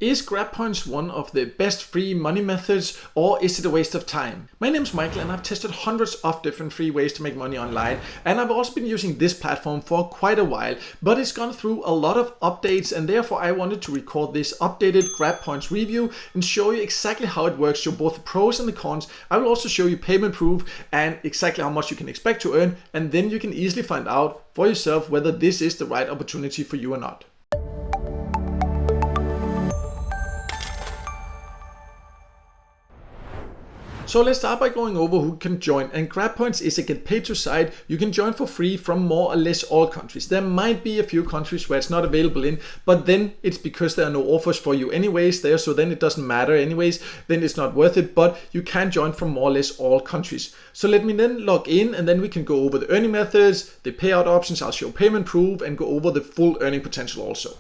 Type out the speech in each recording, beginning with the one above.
Is GrabPoints one of the best free money methods, or is it a waste of time? My name is Michael and I've tested hundreds of different free ways to make money online, and I've also been using this platform for quite a while, but it's gone through a lot of updates, and therefore I wanted to record this updated GrabPoints review and show you exactly how it works, show both the pros and the cons. I will also show you payment proof and exactly how much you can expect to earn, and then you can easily find out for yourself whether this is the right opportunity for you or not. So let's start by going over who can join, and GrabPoints is a get paid to site. You can join for free from more or less all countries. There might be a few countries where it's not available in, but then it's because there are no offers for you anyways there, so then it doesn't matter anyways, then it's not worth it, but you can join from more or less all countries. So let me then log in, and then we can go over the earning methods, the payout options, I'll show payment proof and go over the full earning potential also.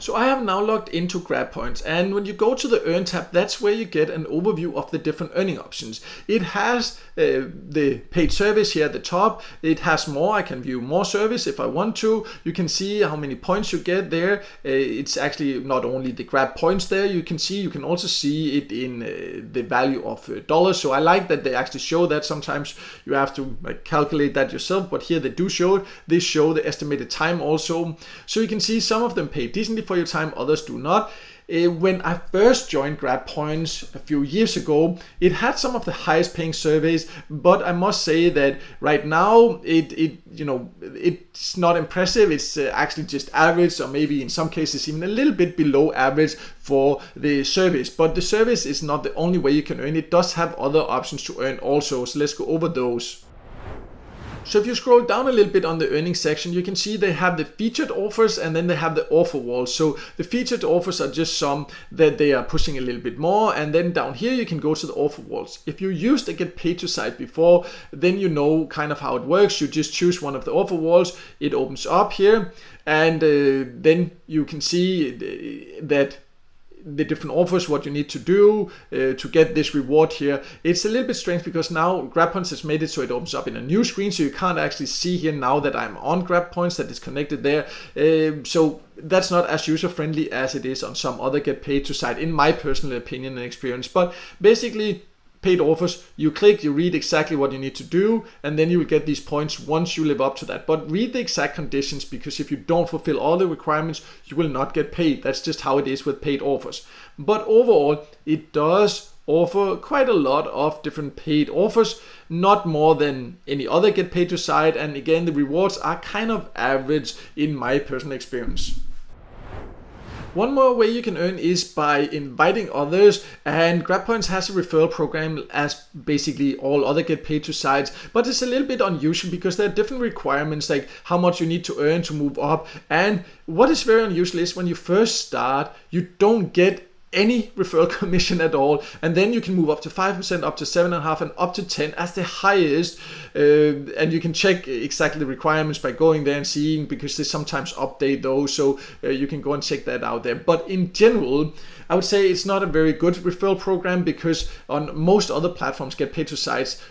So I have now logged into GrabPoints, and when you go to the Earn tab, that's where you get an overview of the different earning options. It has the paid service here at the top. It has more. I can view more service if I want to. You can see how many points you get there. It's actually not only the GrabPoints there. You can also see it in the value of dollars. So I like that they actually show that. Sometimes you have to calculate that yourself, but here they do show it. They show the estimated time also. So you can see some of them pay decently for your time, others do not. When I first joined GrabPoints a few years ago, it had some of the highest paying surveys, but I must say that right now it's not impressive. It's actually just average, or maybe in some cases even a little bit below average for the service. But the service is not the only way you can earn. It does have other options to earn also, so let's go over those. So if you scroll down a little bit on the earnings section, you can see they have the featured offers and then they have the offer walls. So the featured offers are just some that they are pushing a little bit more, and then down here you can go to the offer walls. If you used the get paid to site before, then you know kind of how it works. You just choose one of the offer walls, it opens up here, and then you can see that the different offers, what you need to do to get this reward here. It's a little bit strange because now GrabPoints has made it so it opens up in a new screen, so you can't actually see here now that I'm on GrabPoints, that is connected there. So that's not as user friendly as it is on some other get paid to site, in my personal opinion and experience. But basically, paid offers, you click, you read exactly what you need to do, and then you will get these points once you live up to that. But read the exact conditions, because if you don't fulfill all the requirements, you will not get paid. That's just how it is with paid offers. But overall, it does offer quite a lot of different paid offers, not more than any other get paid to site. And again, the rewards are kind of average in my personal experience. One more way you can earn is by inviting others, and GrabPoints has a referral program as basically all other get paid to sites, but it's a little bit unusual because there are different requirements, like how much you need to earn to move up. And what is very unusual is when you first start, you don't get any referral commission at all, and then you can move up to 5%, up to 7.5%, and up to 10% as the highest. And you can check exactly the requirements by going there and seeing, because they sometimes update those, so you can go and check that out there. But in general, I would say it's not a very good referral program, because on most other platforms, get paid to sites,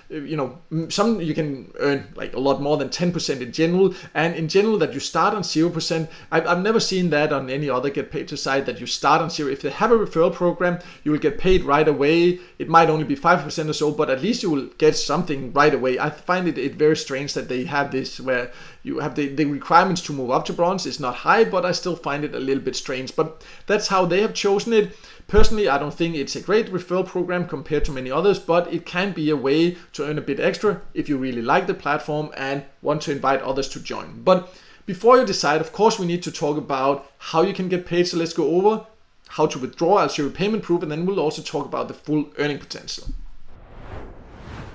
some you can earn like a lot more than 10% in general, and in general that you start on 0%. I've never seen that on any other get paid to site, that you start on 0. If they have a referral program, you will get paid right away. It might only be 5% or so, but at least you will get something right away. I find it very strange that they have this where you have the requirements to move up to bronze is not high, but I still find it a little bit strange. But that's how they have chosen it. Personally, I don't think it's a great referral program compared to many others, but it can be a way to earn a bit extra if you really like the platform and want to invite others to join. But before you decide, of course, we need to talk about how you can get paid. So let's go over how to withdraw. I'll show you payment proof, and then we'll also talk about the full earning potential.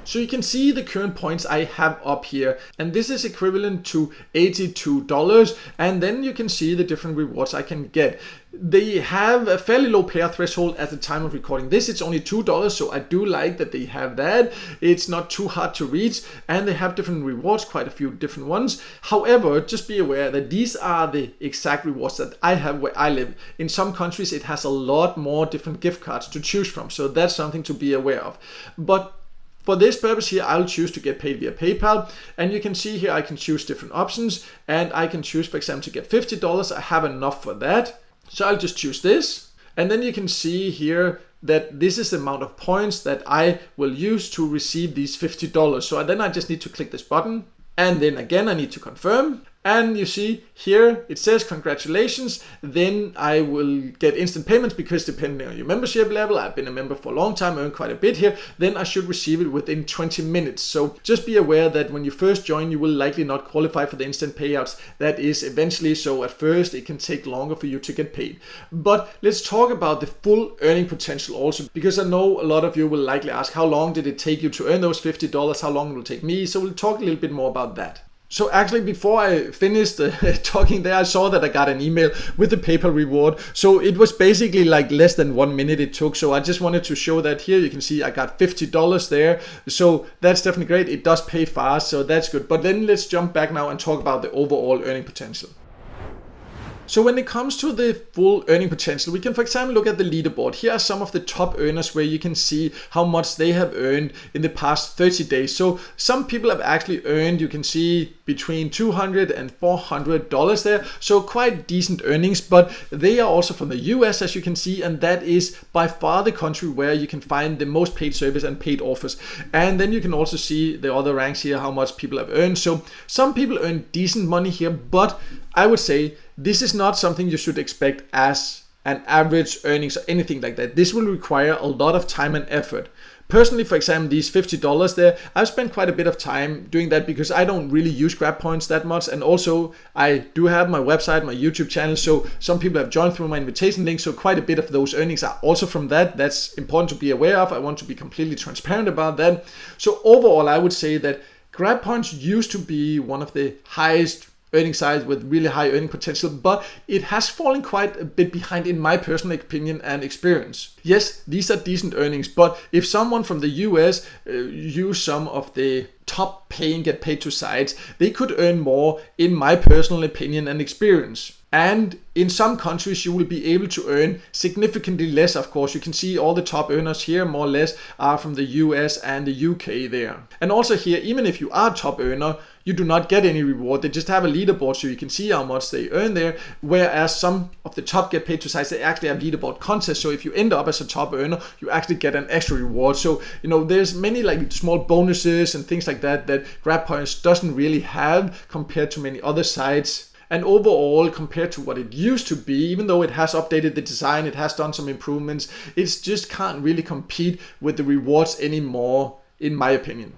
So you can see the current points I have up here, and this is equivalent to $82, and then you can see the different rewards I can get. They have a fairly low payout threshold at the time of recording this. It's only $2, so I do like that they have that. It's not too hard to reach, and they have different rewards, quite a few different ones. However, just be aware that these are the exact rewards that I have where I live. In some countries, it has a lot more different gift cards to choose from, so that's something to be aware of. But for this purpose here, I'll choose to get paid via PayPal, and you can see here I can choose different options, and I can choose, for example, to get $50. I have enough for that. So I'll just choose this. And then you can see here that this is the amount of points that I will use to receive these $50. So then I just need to click this button. And then again, I need to confirm. And you see here, it says congratulations. Then I will get instant payments because depending on your membership level, I've been a member for a long time, earned quite a bit here, then I should receive it within 20 minutes. So just be aware that when you first join, you will likely not qualify for the instant payouts. That is eventually, so at first it can take longer for you to get paid. But let's talk about the full earning potential also, because I know a lot of you will likely ask, how long did it take you to earn those $50? How long will it take me? So we'll talk a little bit more about that. So actually, before I finished talking there, I saw that I got an email with the PayPal reward. So it was basically like less than 1 minute it took. So I just wanted to show that here. You can see I got $50 there. So that's definitely great. It does pay fast, so that's good. But then let's jump back now and talk about the overall earning potential. So when it comes to the full earning potential, we can, for example, look at the leaderboard. Here are some of the top earners where you can see how much they have earned in the past 30 days. So some people have actually earned, you can see, between $200 and $400 there. So quite decent earnings, but they are also from the US, as you can see, and that is by far the country where you can find the most paid service and paid offers. And then you can also see the other ranks here, how much people have earned. So some people earn decent money here, but I would say this is not something you should expect as an average earnings or anything like that. This will require a lot of time and effort. Personally, for example, these $50 there, I've spent quite a bit of time doing that because I don't really use GrabPoints that much. And also I do have my website, my YouTube channel. So some people have joined through my invitation link. So quite a bit of those earnings are also from that. That's important to be aware of. I want to be completely transparent about that. So overall, I would say that GrabPoints used to be one of the highest earning sites with really high earning potential, but it has fallen quite a bit behind in my personal opinion and experience. Yes, these are decent earnings, but if someone from the US use some of the top paying get paid to sites, they could earn more in my personal opinion and experience. And in some countries, you will be able to earn significantly less, of course. You can see all the top earners here, more or less, are from the US and the UK there. And also here, even if you are a top earner, you do not get any reward. They just have a leaderboard so you can see how much they earn there. Whereas some of the top get paid to sites, they actually have leaderboard contests. So if you end up as a top earner, you actually get an extra reward. So, you know, there's many like small bonuses and things like that that GrabPoints doesn't really have compared to many other sites. And overall, compared to what it used to be, even though it has updated the design, it has done some improvements, it just can't really compete with the rewards anymore, in my opinion.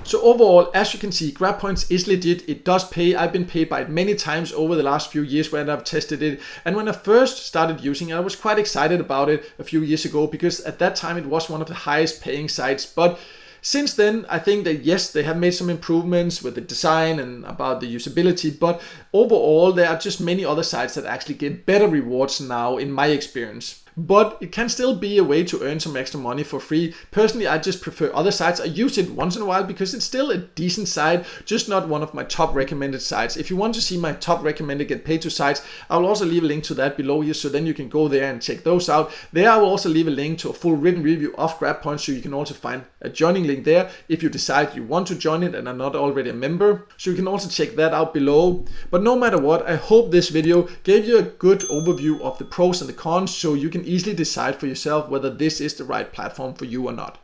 So overall, as you can see, GrabPoints is legit. It does pay. I've been paid by it many times over the last few years when I've tested it. And when I first started using it, I was quite excited about it a few years ago because at that time it was one of the highest paying sites. But since then, I think that yes, they have made some improvements with the design and about the usability, but overall, there are just many other sites that actually give better rewards now in my experience. But it can still be a way to earn some extra money for free. Personally, I just prefer other sites. I use it once in a while because it's still a decent site, just not one of my top recommended sites. If you want to see my top recommended get paid to sites, I will also leave a link to that below here, so then you can go there and check those out. There I will also leave a link to a full written review of GrabPoints, so you can also find a joining link there if you decide you want to join it and are not already a member. So you can also check that out below. But no matter what, I hope this video gave you a good overview of the pros and the cons, so you can easily decide for yourself whether this is the right platform for you or not.